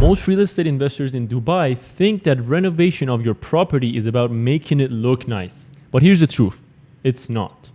Most real estate investors in Dubai think that renovation of your property is about making it look nice. But here's the truth, it's not.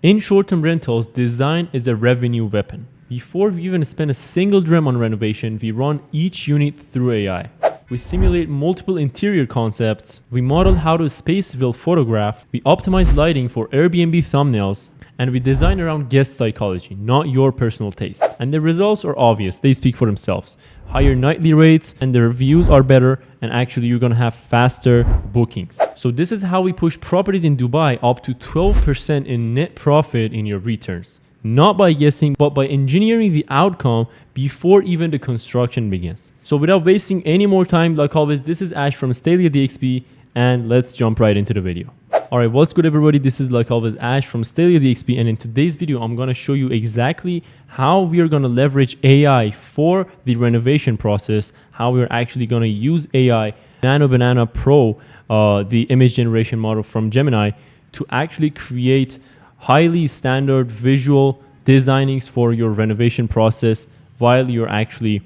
In short-term rentals, design is a revenue weapon. Before we even spend a single dirham on renovation, we run each unit through AI. We simulate multiple interior concepts, we model how to space-fill photograph, we optimize lighting for Airbnb thumbnails, and we design around guest psychology, not your personal taste. And the results are obvious, they speak for themselves. Higher nightly rates, and the reviews are better, and actually you're gonna have faster bookings. So this is how we push properties in Dubai up to 12% in net profit in your returns. Not by guessing, but by engineering the outcome before even the construction begins. So without wasting any more time, like always, this is Ash from Stadia DXP, and let's jump right into the video. Alright, what's good everybody? This is like always Ash from Stadia DXP, and in today's video, I'm going to show you exactly how we are going to leverage AI for the renovation process, how we're actually going to use AI, Nano Banana Pro, the image generation model from Gemini, to actually create highly standard visual designings for your renovation process while you're actually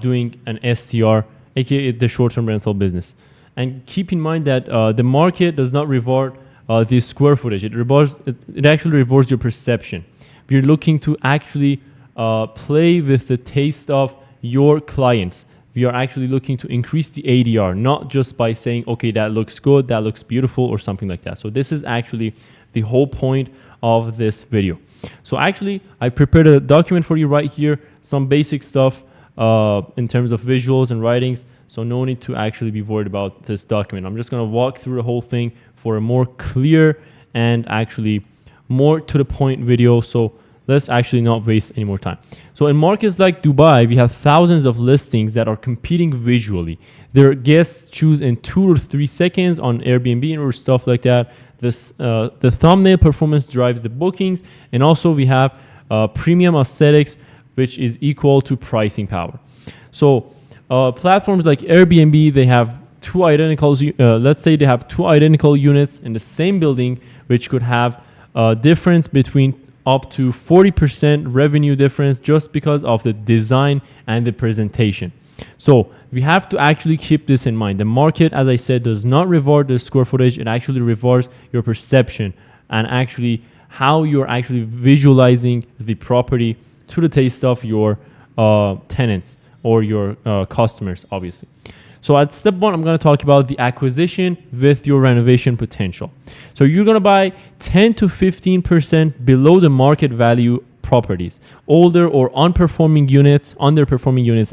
doing an STR, aka the short-term rental business. And keep in mind that the market does not reward the square footage. It actually rewards your perception. We're looking to actually play with the taste of your clients. We are actually looking to increase the ADR, not just by saying, okay, that looks good, that looks beautiful, or something like that. So this is actually the whole point of this video. So actually, I prepared a document for you right here, some basic stuff in terms of visuals and writings. So no need to actually be worried about this document. I'm just going to walk through the whole thing for a more clear and actually more to the point video. So let's actually not waste any more time. So in markets like Dubai, we have thousands of listings that are competing visually. Their guests choose in 2 or 3 seconds on Airbnb or stuff like that. The thumbnail performance drives the bookings. And also we have premium aesthetics, which is equal to pricing power. So platforms like Airbnb, they have let's say they have 2 identical units in the same building, which could have a difference between up to 40% revenue difference just because of the design and the presentation. So we have to actually keep this in mind. The market, as I said, does not reward the square footage. It actually rewards your perception and actually how you're actually visualizing the property to the taste of your tenants or your customers, obviously. So at step 1, I'm going to talk about the acquisition with your renovation potential. So you're going to buy 10 to 15% below the market value properties, older or underperforming units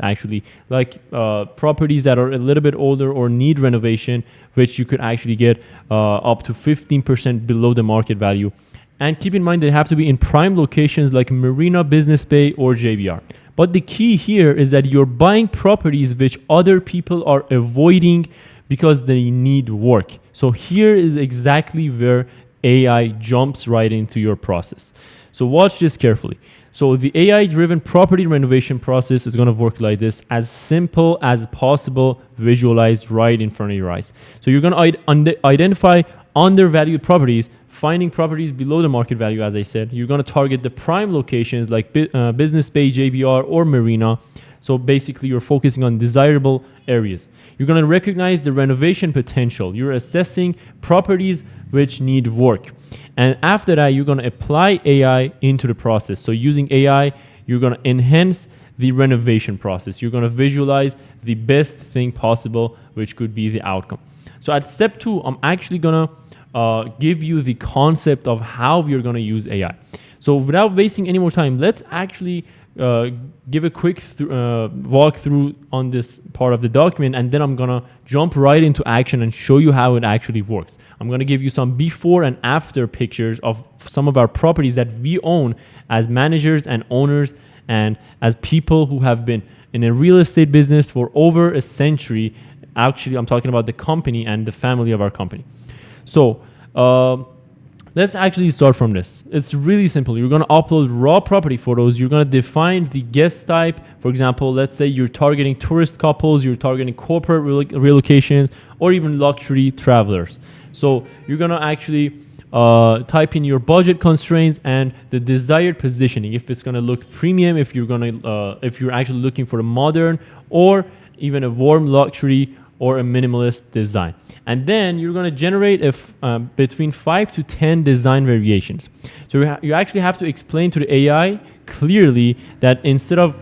actually, like properties that are a little bit older or need renovation, which you could actually get up to 15% below the market value. And keep in mind they have to be in prime locations like Marina, Business Bay, or JBR. But the key here is that you're buying properties which other people are avoiding because they need work. So here is exactly where AI jumps right into your process. So watch this carefully. So the AI-driven property renovation process is going to work like this, as simple as possible, visualized right in front of your eyes. So you're going to identify undervalued properties, finding properties below the market value, as I said. You're going to target the prime locations like Business Bay, JBR, or Marina. So basically, you're focusing on desirable areas. You're going to recognize the renovation potential. You're assessing properties which need work. And after that, you're going to apply AI into the process. So using AI, you're going to enhance the renovation process. You're going to visualize the best thing possible, which could be the outcome. So at step 2, I'm actually going to give you the concept of how we're going to use AI. So without wasting any more time, let's actually give a quick walkthrough on this part of the document, and then I'm going to jump right into action and show you how it actually works. I'm going to give you some before and after pictures of some of our properties that we own as managers and owners and as people who have been in a real estate business for over a century. Actually, I'm talking about the company and the family of our company. So let's actually start from this. It's really simple. You're going to upload raw property photos. You're going to define the guest type. For example, let's say you're targeting tourist couples, you're targeting corporate relocations, or even luxury travelers. So you're going to actually type in your budget constraints and the desired positioning. If it's gonna look premium, if you're actually looking for a modern or even a warm luxury or a minimalist design. And then you're gonna generate between 5 to 10 design variations. So you actually have to explain to the AI clearly that instead of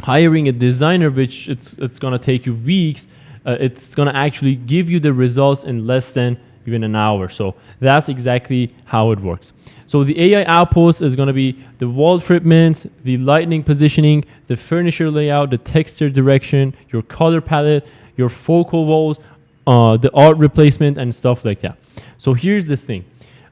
hiring a designer, which it's gonna take you weeks, it's gonna actually give you the results in less than even an hour. So that's exactly how it works. So the AI outputs is gonna be the wall treatments, the lighting positioning, the furniture layout, the texture direction, your color palette, your focal walls, the art replacement and stuff like that. So here's the thing.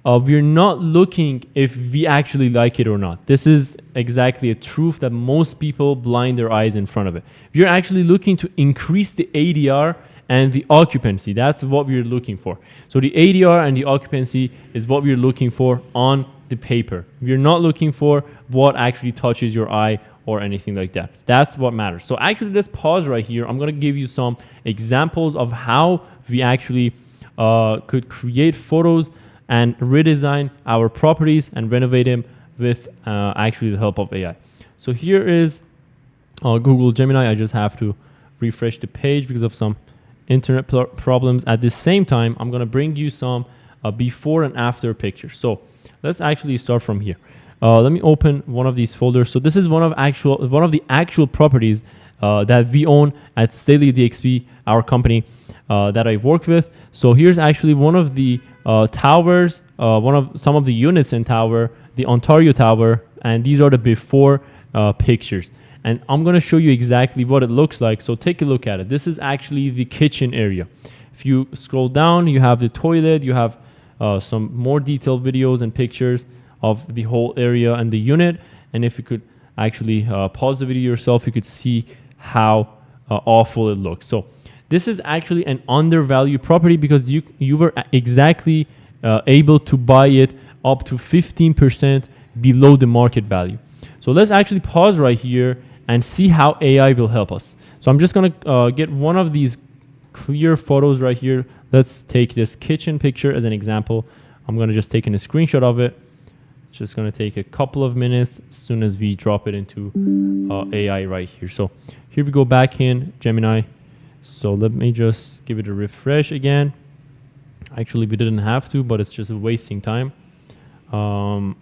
We're not looking if we actually like it or not. This is exactly a truth that most people blind their eyes in front of it. We're actually looking to increase the ADR and the occupancy. That's what we're looking for. So the ADR and the occupancy is what we're looking for on the paper. We're not looking for what actually touches your eye or anything like that. That's what matters. So actually, let's pause right here. I'm gonna give you some examples of how we actually could create photos and redesign our properties and renovate them with actually the help of AI. So here is Google Gemini. I just have to refresh the page because of some internet problems. At the same time, I'm gonna bring you some before and after pictures. So let's actually start from here. Let me open one of these folders. So this is one of the actual properties that we own at Staley DXP, our company that I work with. So here's actually one of the towers, some of the units in tower, the Ontario Tower, and these are the before pictures. And I'm gonna show you exactly what it looks like. So take a look at it. This is actually the kitchen area. If you scroll down, you have the toilet, you have some more detailed videos and pictures of the whole area and the unit. And if you could actually pause the video yourself, you could see how awful it looks. So this is actually an undervalued property because you were exactly able to buy it up to 15% below the market value. So let's actually pause right here and see how AI will help us. So I'm just gonna get one of these clear photos right here. Let's take this kitchen picture as an example. I'm gonna just take a screenshot of it. It's just gonna take a couple of minutes as soon as we drop it into AI right here. So here we go back in Gemini. So let me just give it a refresh again. Actually, we didn't have to, but it's just wasting time. All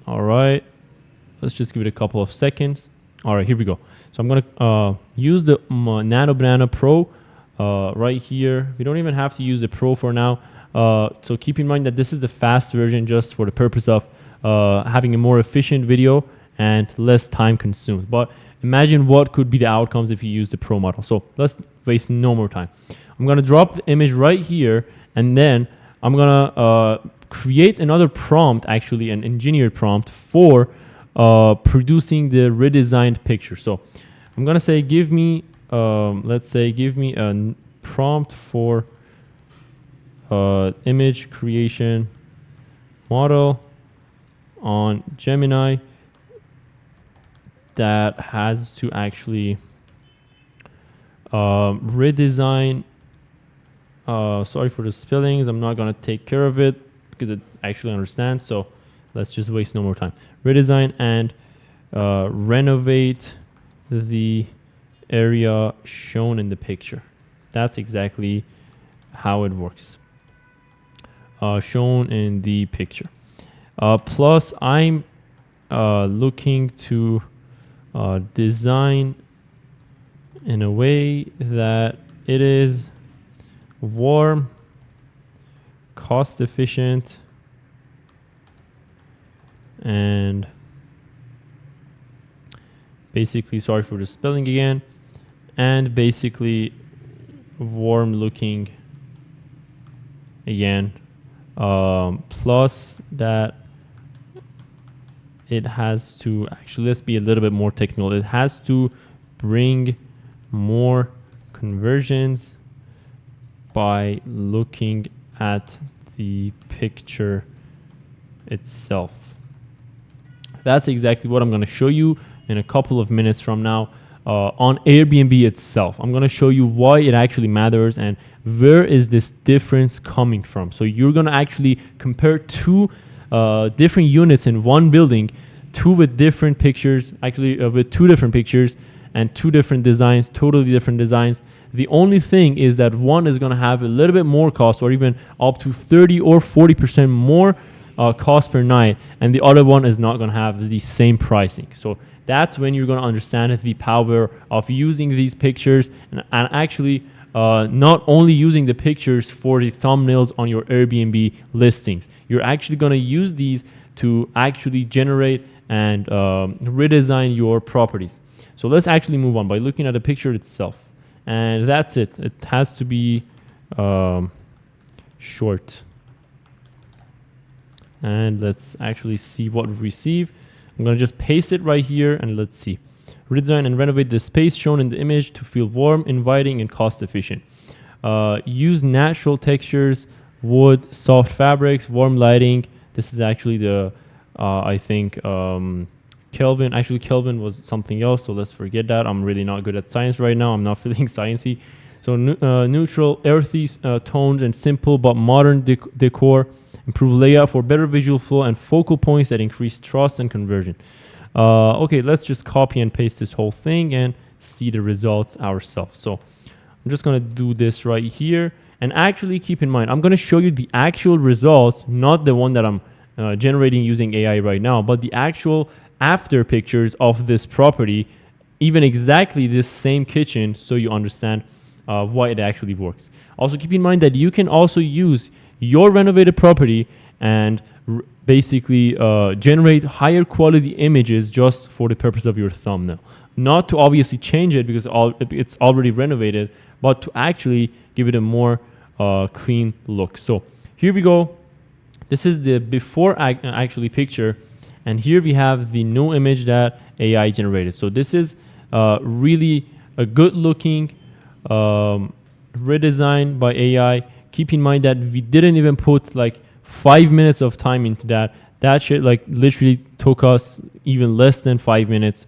right, let's just give it a couple of seconds. All right, here we go. So I'm gonna use the Nano Banana Pro right here. We don't even have to use the Pro for now. So keep in mind that this is the fast version just for the purpose of having a more efficient video and less time consumed. But imagine what could be the outcomes if you use the Pro model. So let's waste no more time. I'm gonna drop the image right here, and then I'm gonna create another prompt, actually an engineered prompt for producing the redesigned picture. So I'm gonna say, give me a prompt for image creation model on Gemini that has to actually redesign. Sorry for the spellings. I'm not gonna take care of it because it actually understands. So let's just waste no more time. Redesign and renovate the area shown in the picture. That's exactly how it works. Shown in the picture. Plus, I'm looking to design in a way that it is warm, cost efficient, and basically, sorry for the spelling again, and basically warm looking again, plus that it has to actually, let's be a little bit more technical, it has to bring more conversions by looking at the picture itself. That's exactly what I'm going to show you in a couple of minutes from now. on Airbnb itself. I'm going to show you why it actually matters and where is this difference coming from. So you're going to actually compare two different units in one building, two with different pictures, actually with two different pictures and two different designs, totally different designs. The only thing is that one is going to have a little bit more cost, or even up to 30 or 40% more cost per night, and the other one is not going to have the same pricing. So that's when you're going to understand the power of using these pictures and actually not only using the pictures for the thumbnails on your Airbnb listings. You're actually going to use these to actually generate and redesign your properties. So let's actually move on by looking at the picture itself. And that's it. It has to be short. And let's actually see what we receive. I'm going to just paste it right here and let's see. Redesign and renovate the space shown in the image to feel warm, inviting, and cost efficient. Use natural textures, wood, soft fabrics, warm lighting. This is actually the, I think, Kelvin. Actually, Kelvin was something else, so let's forget that. I'm really not good at science right now. I'm not feeling sciencey. So neutral, earthy tones and simple but modern decor. Improve layout for better visual flow and focal points that increase trust and conversion. Okay, let's just copy and paste this whole thing and see the results ourselves. So I'm just going to do this right here. And actually keep in mind, I'm going to show you the actual results, not the one that I'm generating using AI right now, but the actual after pictures of this property, even exactly this same kitchen, so you understand why it actually works. Also keep in mind that you can also use your renovated property and basically generate higher quality images just for the purpose of your thumbnail. Not to obviously change it because it's already renovated, but to actually give it a more clean look. So here we go. This is the before actually picture, and here we have the new image that AI generated. So this is really a good looking redesign by AI. Keep in mind that we didn't even put like 5 minutes of time into that. That shit like literally took us even less than 5 minutes.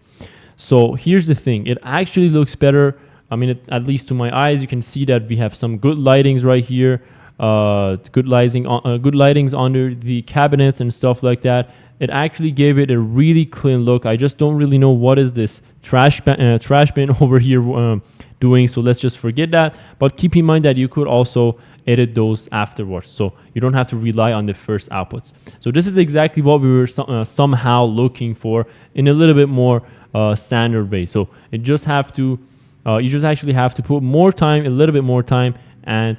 So here's the thing. It actually looks better. I mean, at least to my eyes, you can see that we have some good lightings right here. Good lightings under the cabinets and stuff like that. It actually gave it a really clean look. I just don't really know what is this trash bin over here doing. So let's just forget that. But keep in mind that you could also edit those afterwards, so you don't have to rely on the first outputs. So this is exactly what we were somehow looking for in a little bit more standard way. So it just have to you just actually have to put more time, a little bit more time, and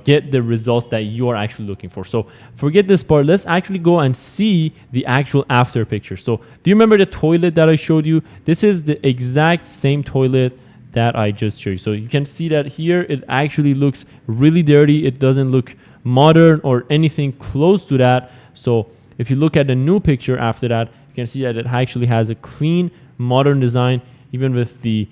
get the results that you are actually looking for. So forget this part. Let's actually go and see the actual after picture. So do you remember the toilet that I showed you? This is the exact same toilet that I just showed you. So you can see that here it actually looks really dirty. It doesn't look modern or anything close to that. So if you look at the new picture after that, you can see that it actually has a clean modern design, even with the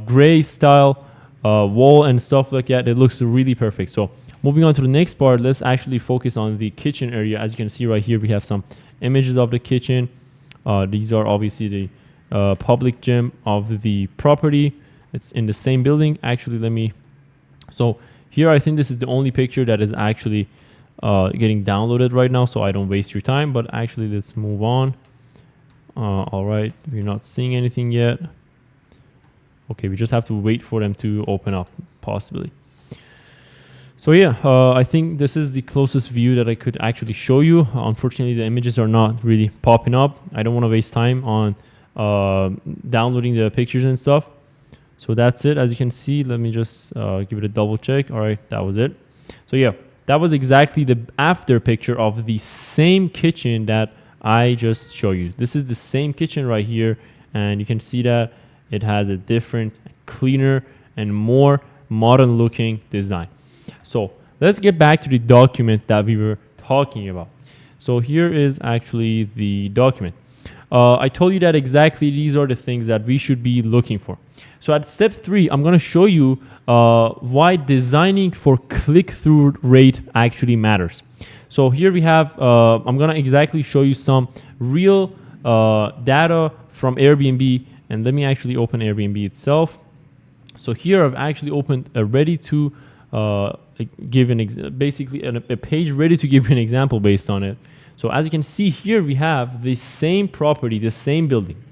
gray style wall and stuff like that. It looks really perfect. So moving on to the next part, let's actually focus on the kitchen area. As you can see right here, we have some images of the kitchen. These are obviously the public gym of the property. It's in the same building. Actually, so here I think this is the only picture that is actually getting downloaded right now, so I don't waste your time. But actually, let's move on. All right, we're not seeing anything yet. Okay, we just have to wait for them to open up, possibly. So yeah, I think this is the closest view that I could actually show you. Unfortunately, the images are not really popping up. I don't want to waste time on downloading the pictures and stuff. So that's it. As you can see, let me just give it a double check. All right, that was it. So yeah, that was exactly the after picture of the same kitchen that I just showed you. This is the same kitchen right here, and you can see that it has a different, cleaner, and more modern looking design. So let's get back to the document that we were talking about. So here is actually the document. I told you that exactly these are the things that we should be looking for. So at step 3, I'm going to show you why designing for click-through rate actually matters. So here we have, I'm going to exactly show you some real data from Airbnb And let me actually open Airbnb itself. So here I've actually opened a ready to give basically a page ready to give you an example based on it. So as you can see here, we have the same property, the same building.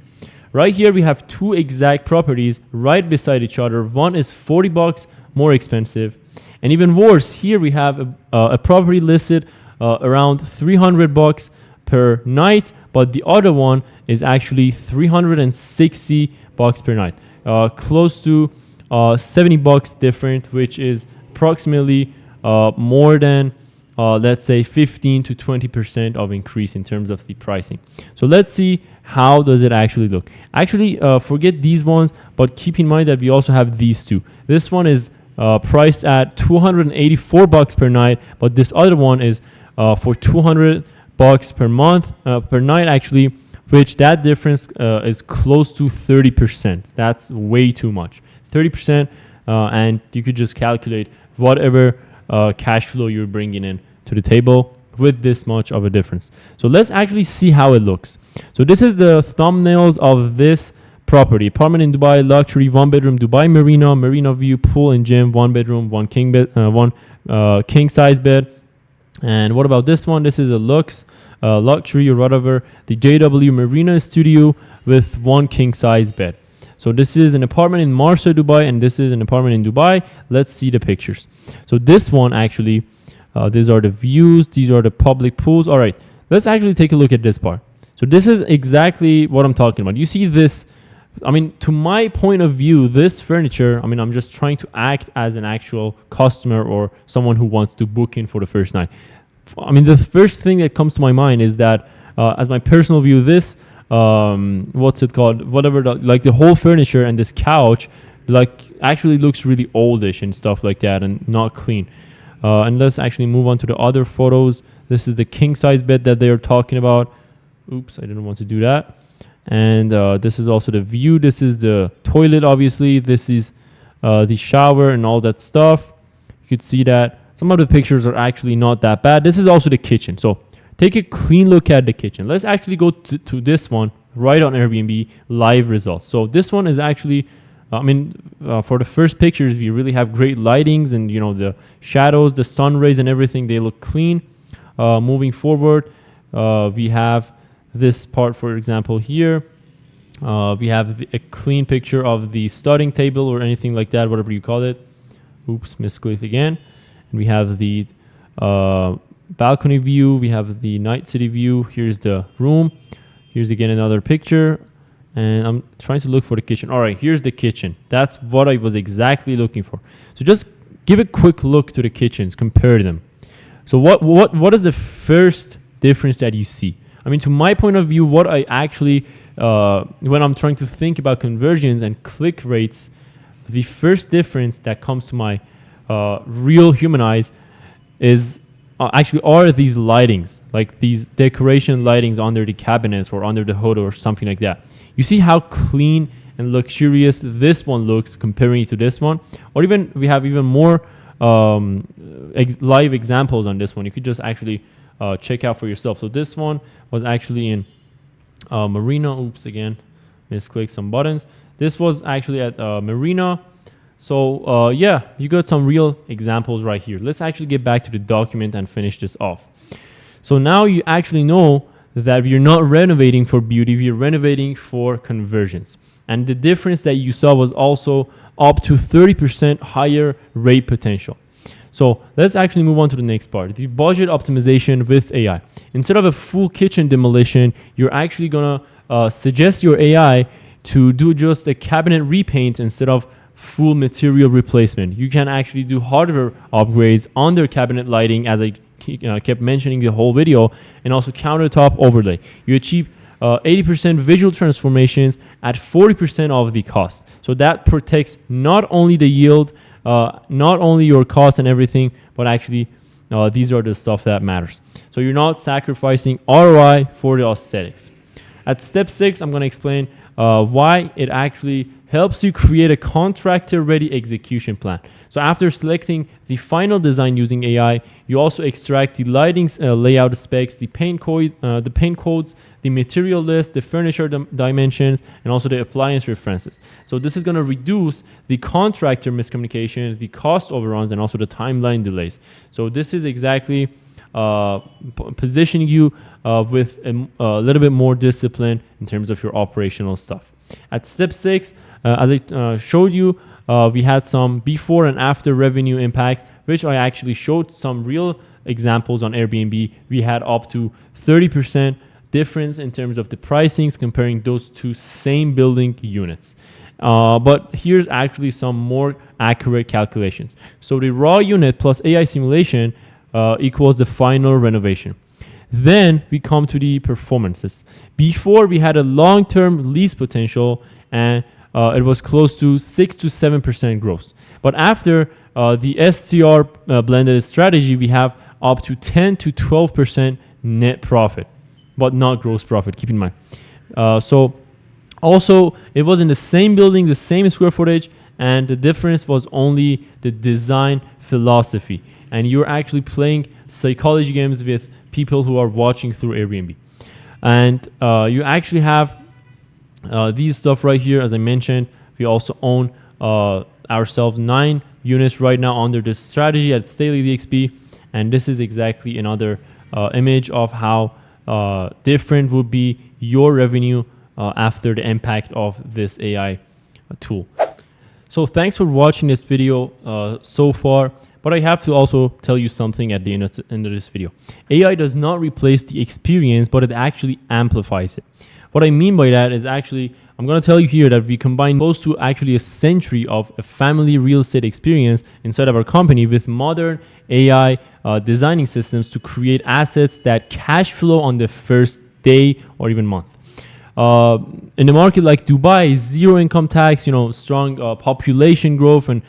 Right here, we have two exact properties right beside each other. One is $40 more expensive. And even worse, here we have a property listed around $300 per night, but the other one is actually $360 per night. Close to $70 different, which is approximately more than let's say 15 to 20% of increase in terms of the pricing. So let's see how does it actually look. Actually, forget these ones, but keep in mind that we also have these two. This one is priced at $284 per night, but this other one is for $200 per month per night actually, which that difference is close to 30%. That's way too much. 30%, and you could just calculate whatever cash flow you're bringing in to the table with this much of a difference. So let's actually see how it looks. So this is the thumbnails of this property. Apartment in Dubai, luxury, 1-bedroom, Dubai marina view, pool and gym, 1-bedroom, one king size bed. And what about this one? This is a luxury or whatever, the JW Marina Studio with 1 king size bed. So this is an apartment in Marsa, Dubai, and this is an apartment in Dubai. Let's see the pictures. So this one actually, these are the views, these are the public pools. All right, let's actually take a look at this part. So this is exactly what I'm talking about. You see this, I mean, to my point of view, this furniture, I mean, I'm just trying to act as an actual customer or someone who wants to book in for the first night. I mean, the first thing that comes to my mind is that as my personal view, this, what's it called? Whatever, like the whole furniture and this couch, like actually looks really oldish and stuff like that and not clean. And let's actually move on to the other photos. This is the king size bed that they are talking about. Oops, I didn't want to do that. And this is also the view. This is the toilet, obviously. This is the shower and all that stuff. You could see that some of the pictures are actually not that bad. This is also the kitchen. So take a clean look at the kitchen. Let's actually go to this one right on Airbnb, live results. So this one is actually, for the first pictures, we really have great lightings and, you know, the shadows, the sun rays and everything, they look clean. Moving forward, we have this part, for example, here. We have a clean picture of the studying table or anything like that, whatever you call it. Oops, misclicked again. And we have the balcony view. We have the night city view. Here's the room. Here's again another picture. And I'm trying to look for the kitchen. All right, here's the kitchen. That's what I was exactly looking for. So just give a quick look to the kitchens, compare them. So what is the first difference that you see? I mean, to my point of view, what I actually, when I'm trying to think about conversions and click rates, the first difference that comes to my real human eyes is actually are these lightings, like these decoration lightings under the cabinets or under the hood or something like that. You see how clean and luxurious this one looks comparing to this one, or even we have even more live examples on this one. You could just actually check out for yourself. So this one was actually in Marina. Oops, again, misclicked some buttons. This was actually at Marina. So yeah, you got some real examples right here. Let's actually get back to the document and finish this off. So now you actually know that you're not renovating for beauty, you're renovating for conversions. And the difference that you saw was also up to 30% higher rate potential. So let's actually move on to the next part, the budget optimization with AI. Instead of a full kitchen demolition, you're actually gonna suggest your AI to do just a cabinet repaint instead of full material replacement. You can actually do hardware upgrades on their cabinet lighting, as I kept mentioning the whole video, and also countertop overlay. You achieve 80% visual transformations at 40% of the cost. So that protects not only the yield, not only your cost and everything, but actually these are the stuff that matters. So you're not sacrificing ROI for the aesthetics. At step 6, I'm going to explain why it actually helps you create a contractor-ready execution plan. So after selecting the final design using AI, you also extract the lighting layout specs, the paint codes, the material list, the furniture dimensions, and also the appliance references. So this is going to reduce the contractor miscommunication, the cost overruns, and also the timeline delays. So this is exactly positioning you with a little bit more discipline in terms of your operational stuff. At step 6, as I showed you, we had some before and after revenue impact, which I actually showed some real examples on Airbnb. We had up to 30% difference in terms of the pricings comparing those two same building units. But here's actually some more accurate calculations. So the raw unit plus AI simulation equals the final renovation. Then we come to the performances. Before, we had a long-term lease potential, and it was close to 6 to 7% growth. But after the STR blended strategy, we have up to 10 to 12% net profit, but not gross profit, keep in mind. So also, it was in the same building, the same square footage, and the difference was only the design philosophy. And you're actually playing psychology games with people who are watching through Airbnb. And you actually have these stuff right here. As I mentioned, we also own ourselves 9 units right now under this strategy at Staley DXP. And this is exactly another image of how different would be your revenue after the impact of this AI tool. So thanks for watching this video so far. But I have to also tell you something at the end of this video. AI does not replace the experience, but it actually amplifies it. What I mean by that is actually, I'm going to tell you here that we combine close to actually a century of a family real estate experience inside of our company with modern AI designing systems to create assets that cash flow on the first day or even month. In a market like Dubai, zero income tax, strong population growth and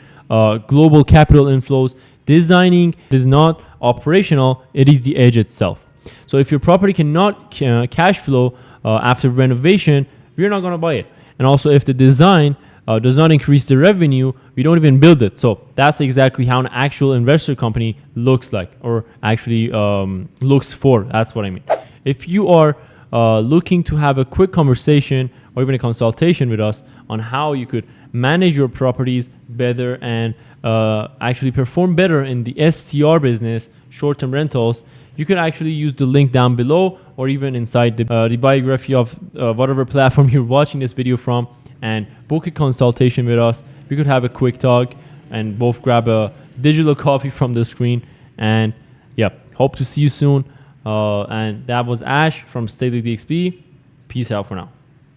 global capital inflows, designing is not operational, it is the edge itself. So if your property cannot cash flow after renovation, we're not going to buy it. And also if the design does not increase the revenue, we don't even build it. So that's exactly how an actual investor company looks like, or actually looks for. That's what I mean. If you are looking to have a quick conversation or even a consultation with us on how you could manage your properties better and actually perform better in the STR business, short-term rentals, you can actually use the link down below or even inside the biography of whatever platform you're watching this video from, and book a consultation with us. We could have a quick talk and both grab a digital copy from the screen. And yeah, hope to see you soon. And that was Ash from Staley DXP. Peace out for now.